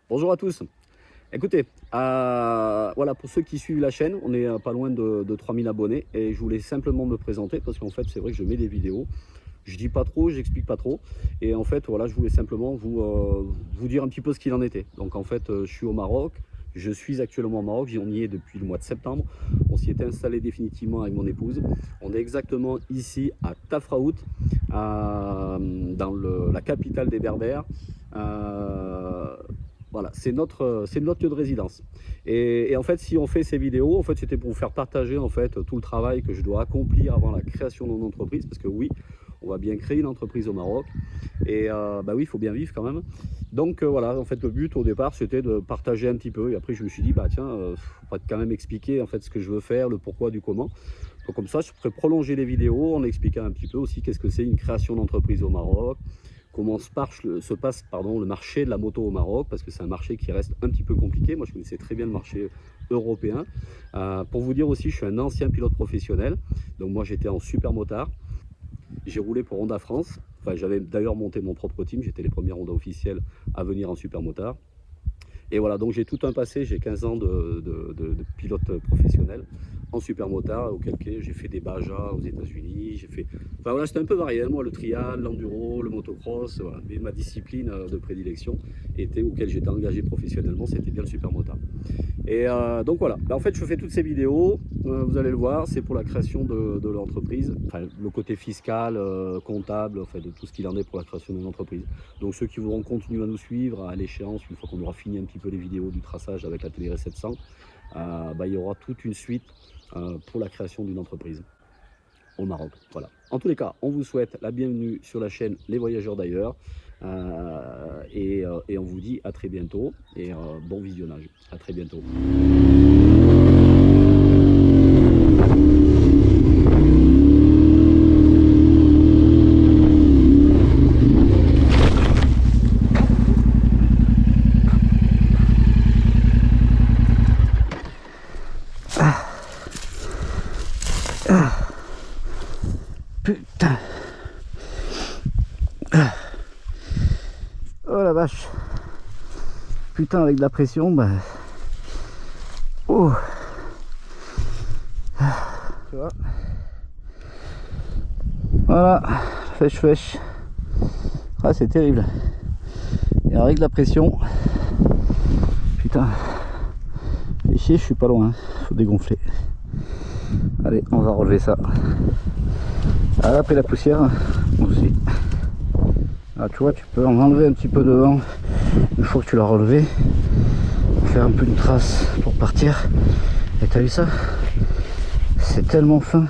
Bonjour à tous. Écoutez, voilà, pour ceux qui suivent la chaîne, on est pas loin de 3000 abonnés et je voulais simplement me présenter parce qu'en fait, c'est vrai que je mets des vidéos. Je dis pas trop, j'explique pas trop. Et en fait, voilà, je voulais simplement vous dire un petit peu ce qu'il en était. Donc en fait, je suis au Maroc. Je suis actuellement au Maroc, on y est depuis le mois de septembre. On s'y était installé définitivement avec mon épouse. On est exactement ici à Tafraout, dans la capitale des Berbères. Voilà, c'est notre lieu de résidence. Et en fait, si on fait ces vidéos, en fait, c'était pour vous faire partager en fait tout le travail que je dois accomplir avant la création de mon entreprise, parce que oui, on va bien créer une entreprise au Maroc. Et bah oui, il faut bien vivre quand même. Donc voilà, en fait, le but au départ, c'était de partager un petit peu. Et après, je me suis dit, bah tiens, faut quand même expliquer en fait ce que je veux faire, le pourquoi du comment. Donc comme ça, je pourrais prolonger les vidéos en expliquant un petit peu aussi qu'est-ce que c'est une création d'entreprise au Maroc, comment se passe le marché de la moto au Maroc, parce que c'est un marché qui reste un petit peu compliqué. Moi, je connaissais très bien le marché européen. Pour vous dire aussi, je suis un ancien pilote professionnel. Donc moi, j'étais en super motard. J'ai roulé pour Honda France. Enfin, j'avais d'ailleurs monté mon propre team. J'étais les premiers Honda officiels à venir en super motard. Et voilà, donc j'ai tout un passé. J'ai 15 ans de pilote professionnel en super motard, auquel cas j'ai fait des Baja aux États-Unis. J'ai fait, enfin voilà, c'était un peu varié. Moi, le trial, l'enduro, le motocross, voilà. Mais ma discipline de prédilection était auquel j'étais engagé professionnellement, c'était bien le super motard. Et donc voilà, en fait je fais toutes ces vidéos, vous allez le voir, c'est pour la création de l'entreprise, enfin, le côté fiscal, comptable, enfin, de tout ce qu'il en est pour la création d'une entreprise. Donc ceux qui voudront continuer à nous suivre à l'échéance, une fois qu'on aura fini un petit peu les vidéos du traçage avec la Téléré 700, bah, il y aura toute une suite pour la création d'une entreprise au Maroc. Voilà. En tous les cas, on vous souhaite la bienvenue sur la chaîne Les Voyageurs d'ailleurs. Et on vous dit à très bientôt et bon visionnage. À très bientôt. Putain. Oh la vache. Putain, avec de la pression, bah. Oh. Tu vois. Voilà. Fèche. Ah, c'est terrible. Et avec de la pression. Putain. Fais chier, je suis pas loin. Faut dégonfler. Allez, on va relever ça. Ah, après la poussière aussi. Ah, tu vois, tu peux en enlever un petit peu devant une fois que tu l'as relevé, faire un peu une trace pour partir. Et t'as vu ça? C'est tellement fin.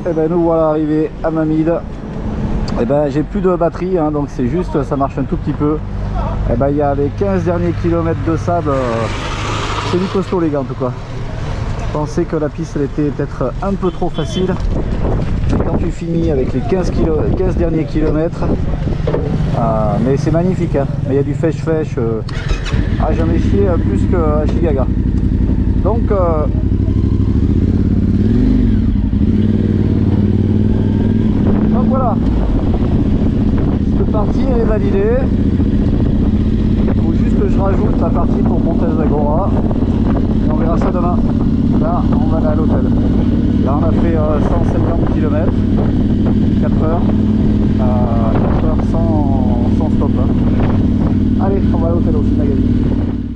Et ben nous voilà arrivés à Mamid. Et ben j'ai plus de batterie, hein, donc c'est juste, ça marche un tout petit peu. Et ben il y a les 15 derniers kilomètres de sable, c'est du costaud les gars en tout cas. Je pensais que la piste elle était peut-être un peu trop facile. Et quand tu finis avec les 15 derniers kilomètres, mais c'est magnifique, hein. Mais il y a du fèche-fèche, j'en ai chié plus qu'à Chigaga. Donc voilà, cette partie elle est validée. Il faut juste que je je rajoute la partie pour monter à Zagora. Et on verra ça demain. Là, on va aller à l'hôtel. Là, on a fait 150 km, 4 heures. 4 heures sans stop. Hein. Allez, on va à l'hôtel aussi, Magali.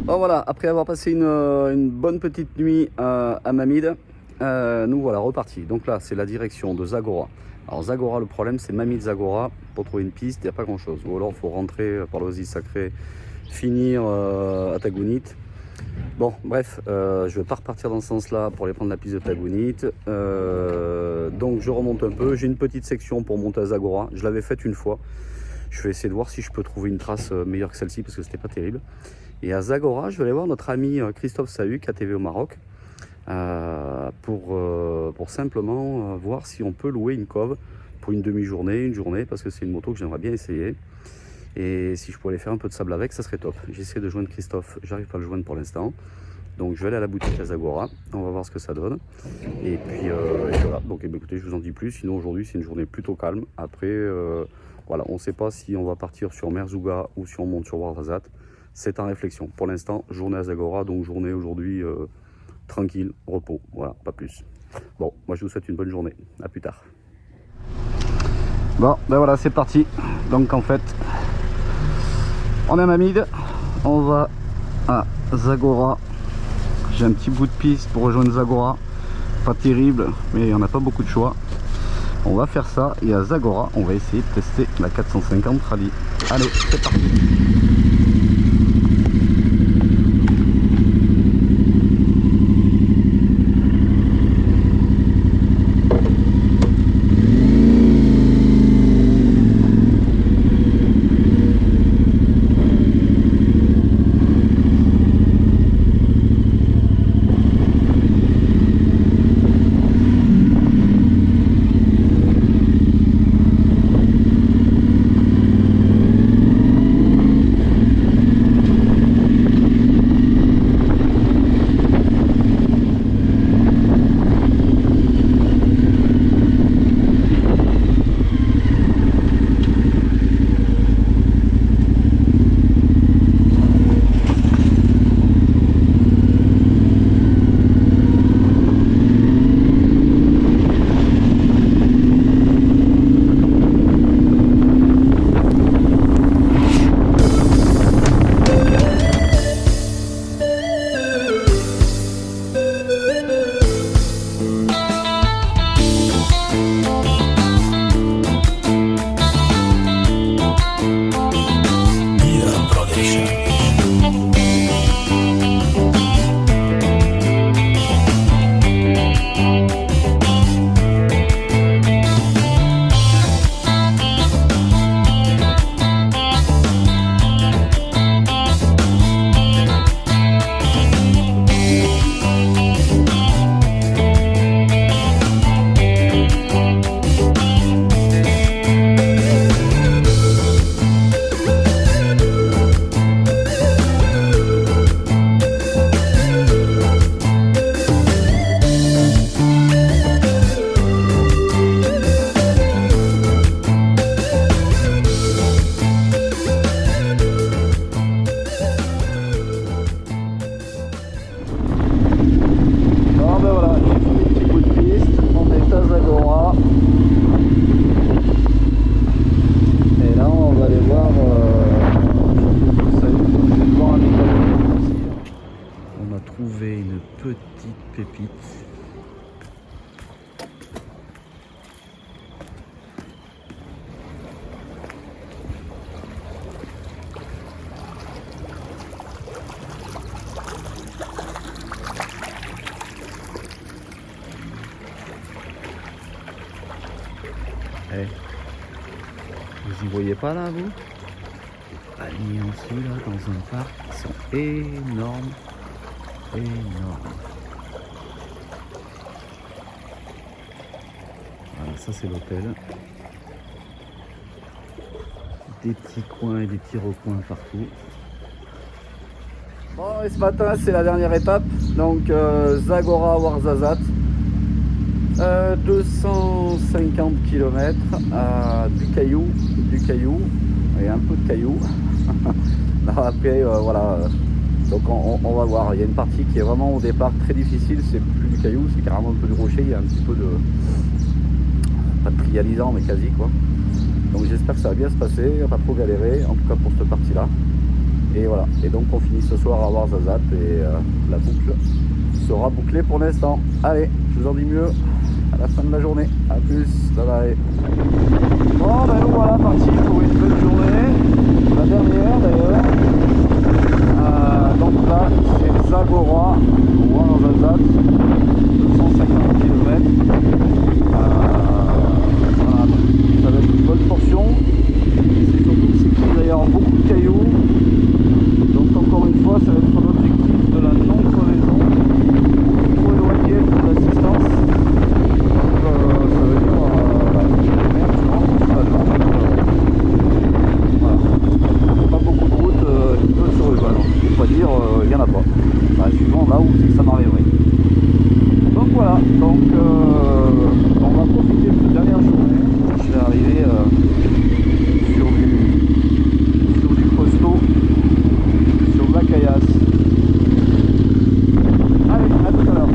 Bon voilà, après avoir passé une bonne petite nuit à Mamid, nous voilà repartis. Donc là, c'est la direction de Zagora. Alors Zagora, le problème c'est Mamid Zagora. Pour trouver une piste, il n'y a pas grand chose. Ou alors il faut rentrer par l'Oasis Sacré, finir à Tagounit. Bon, bref, je ne vais pas repartir dans ce sens-là pour aller prendre la piste de Tagounit. Donc je remonte un peu. J'ai une petite section pour monter à Zagora. Je l'avais faite une fois. Je vais essayer de voir si je peux trouver une trace meilleure que celle-ci parce que c'était pas terrible. Et à Zagora, je vais aller voir notre ami Christophe Sahuc, ATV au Maroc, pour simplement voir si on peut louer une cove pour une demi-journée, une journée, parce que c'est une moto que j'aimerais bien essayer. Et si je pouvais aller faire un peu de sable avec, ça serait top. J'essaie de joindre Christophe, j'arrive pas à le joindre pour l'instant. Donc je vais aller à la boutique à Zagora, on va voir ce que ça donne. Et puis et voilà, donc écoutez, je vous en dis plus, sinon aujourd'hui c'est une journée plutôt calme. Après, voilà, on ne sait pas si on va partir sur Merzouga ou si on monte sur Ouarzazate. C'est en réflexion. Pour l'instant, journée à Zagora, donc journée aujourd'hui tranquille, repos, voilà, pas plus. Bon, moi je vous souhaite une bonne journée, à plus tard. Bon, ben voilà, c'est parti. Donc en fait, on est à Mamid, on va à Zagora. J'ai un petit bout de piste pour rejoindre Zagora, pas terrible, mais on n'a pas beaucoup de choix. On va faire ça et à Zagora, on va essayer de tester la 450 Rallye. Allez, c'est parti. pépite. Hey. Vous y voyez pas là, vous? Les paniers en dessous là, dans un parc, ils sont énormes. Énormes. Voilà, ça c'est l'hôtel. Des petits coins et des petits recoins partout. Bon, et ce matin c'est la dernière étape, donc Zagora Ouarzazate. 250 km à du caillou et un peu de cailloux. Non, après, voilà. Donc on va voir. Il y a une partie qui est vraiment au départ très difficile. C'est plus du caillou, c'est carrément un peu du rocher. Il y a un petit peu de, pas de trialisant, mais quasi quoi. Donc j'espère que ça va bien se passer. On va pas trop galérer, en tout cas pour cette partie-là. Et voilà. Et donc on finit ce soir à Ouarzazate et la boucle sera bouclée pour l'instant. Allez, je vous en dis mieux à la fin de la journée. A plus, bye bye. Bon ben nous voilà parti pour une belle journée. La dernière d'ailleurs. Donc là c'est Zagora, Ouarzazate, 250 km. Voilà, ça va être une bonne portion. C'est surtout que c'est qu'il va y avoir beaucoup de cailloux. Donc encore une fois, ça va être l'objectif de la non-crevaison. Trop éloigné pour l'assistance. Donc ça veut dire merde, tu rentres totalement. Voilà. Pas beaucoup de routes sur le bas. Je peux pas dire il n'y en a pas. Bah, suivant là où c'est que ça m'arriverait. Donc voilà, donc on va profiter de cette dernière journée. Je vais arriver sur du costaud, sur de la caillasse. Allez, à tout à l'heure.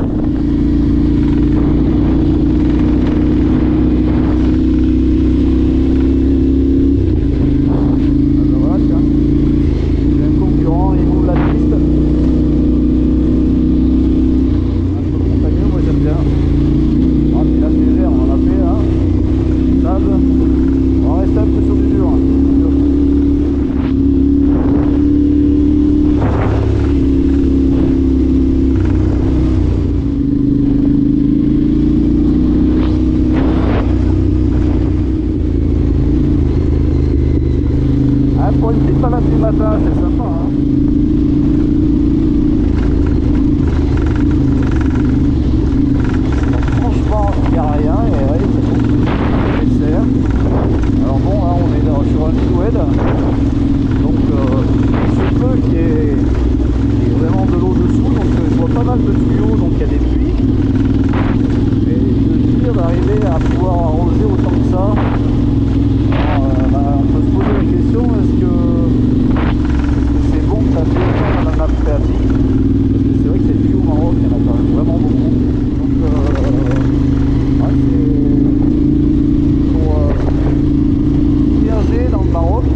Alors voilà, tiens, j'ai un concurrent, il ouvre la piste. Un peu montagneux, moi j'aime bien. Ah, puis là c'est vert, on en a fait, hein. Sable. On va rester un peu sur du dur. Ah, pour une petite balade du matin, c'est sympa, hein. Donc, franchement, il n'y a rien, et ouais, c'est bon. Dessert. Alors bon, là on est sur un fluide, donc il se peut qu'il y ait vraiment de l'eau dessous, donc je vois pas mal de tuyaux, donc il y a des puits. Et de dire d'arriver à pouvoir arroser autant que ça, alors, là, on peut se poser la question, est-ce que c'est bon que ça fait autant dans la nappe phréatique? Parce que c'est vrai que ces puits au Maroc, il y en a quand même vraiment beaucoup. Donc ouais, c'est pour immerger dans le Maroc, je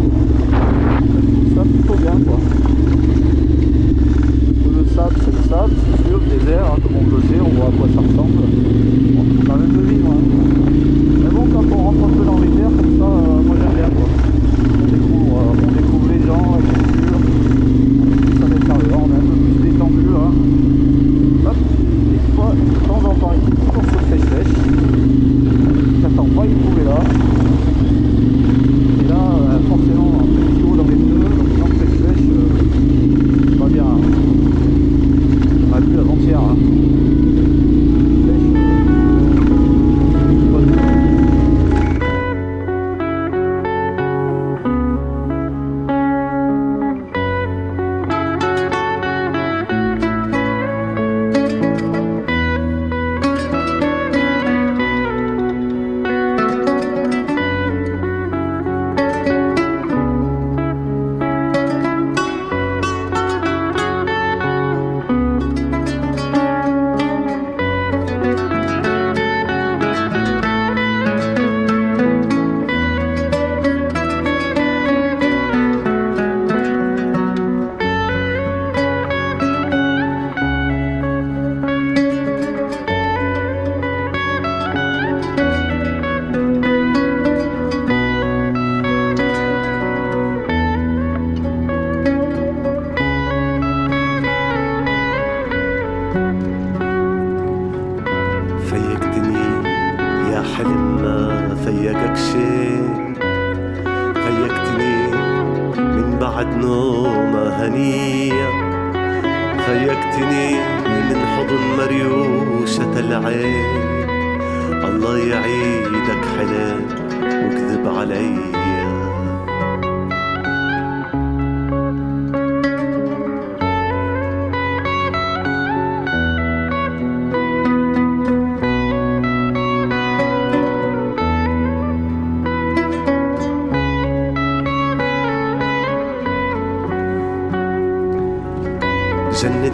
trouve ça plutôt bien quoi. Le sable c'est le sable, c'est sûr, le désert, hein, comme on le sait, on voit à quoi ça ressemble. On trouve quand même de vivre. Hein. Mais bon, quand on rentre un peu dans les terres comme ça, moi j'aime bien quoi. On découvre les gens, la culture, on est plus à l'intérieur, on est un peu plus détendu là. Hop, des fois, de temps en temps, il y a une petite course sèche. J'attends pas, il pouvait là. Et là, forcément, un petit haut dans les pneus, donc une empêche sèche, pas bien. Hein. On a vu avant-hier. Hein. فيقك شيء فيقتني من بعد نومة هنية فيقتني من حضن مريوشة العين الله يعيدك حلم وكذب علي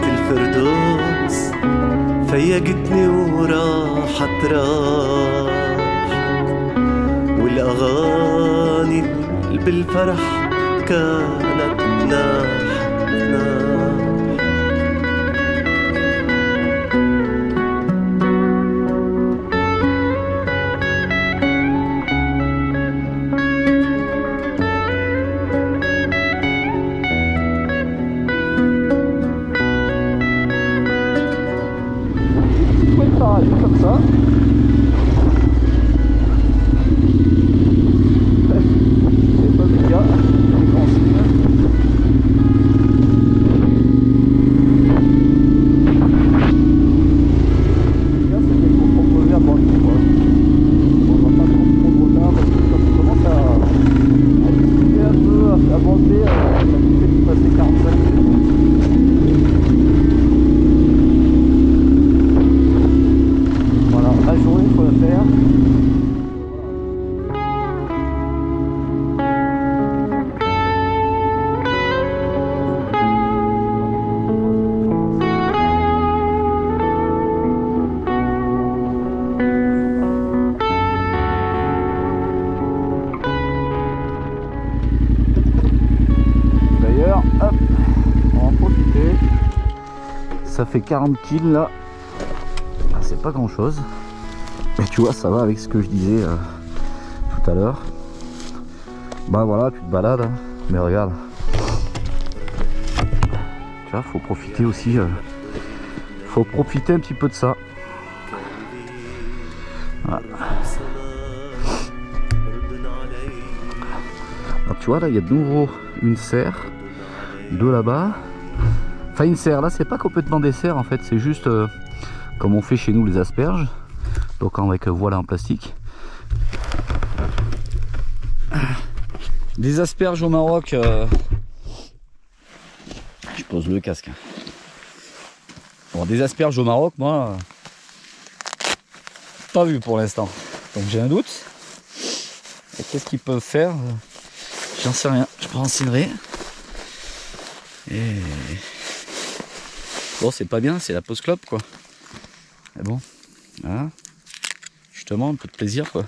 الفردوس فيقتني وراحت راح والأغاني بالفرح كانت ناح ناح. Comme ça. C'est pas le cas, les consignes. C'est qu'il faut proposer à boire tout, quoi. On va pas trop de retard parce que quand on commence à discuter un peu, à avancer, ça nous fait passer 45 minutes. La journée, il faut la faire. D'ailleurs, hop, on va en profiter. Ça fait 40 kills là. C'est pas grand chose. Mais tu vois, ça va avec ce que je disais tout à l'heure. Bah voilà, tu te balades, hein. Mais regarde. Tu vois, faut profiter aussi. Faut profiter un petit peu de ça. Voilà. Alors tu vois, là, il y a de nouveau une serre. Deux là-bas. Enfin, une serre, là, c'est pas complètement des serres en fait, c'est juste comme on fait chez nous les asperges. Donc avec voile en plastique. Des asperges au Maroc. Je pose le casque. Bon, des asperges au Maroc, moi, pas vu pour l'instant. Donc j'ai un doute. Qu'est-ce qu'ils peuvent faire? J'en sais rien. Je me renseignerai. Et bon, c'est pas bien, c'est la pause clope quoi. Mais bon, voilà. Justement, un peu de plaisir quoi.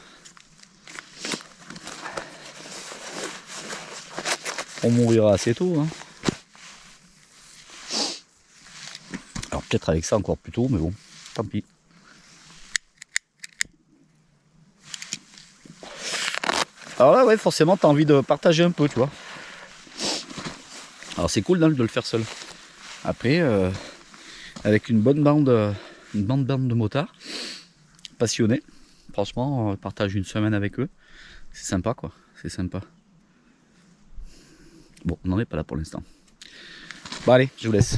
On mourira assez tôt hein. Alors peut-être avec ça encore plus tôt, mais bon, tant pis. Alors là ouais, forcément t'as envie de partager un peu, tu vois. Alors c'est cool de le faire seul. Après avec une bonne bande de motards passionnés, franchement on partage une semaine avec eux, c'est sympa quoi, c'est sympa. Bon, on n'en est pas là pour l'instant. Bon allez, je vous laisse.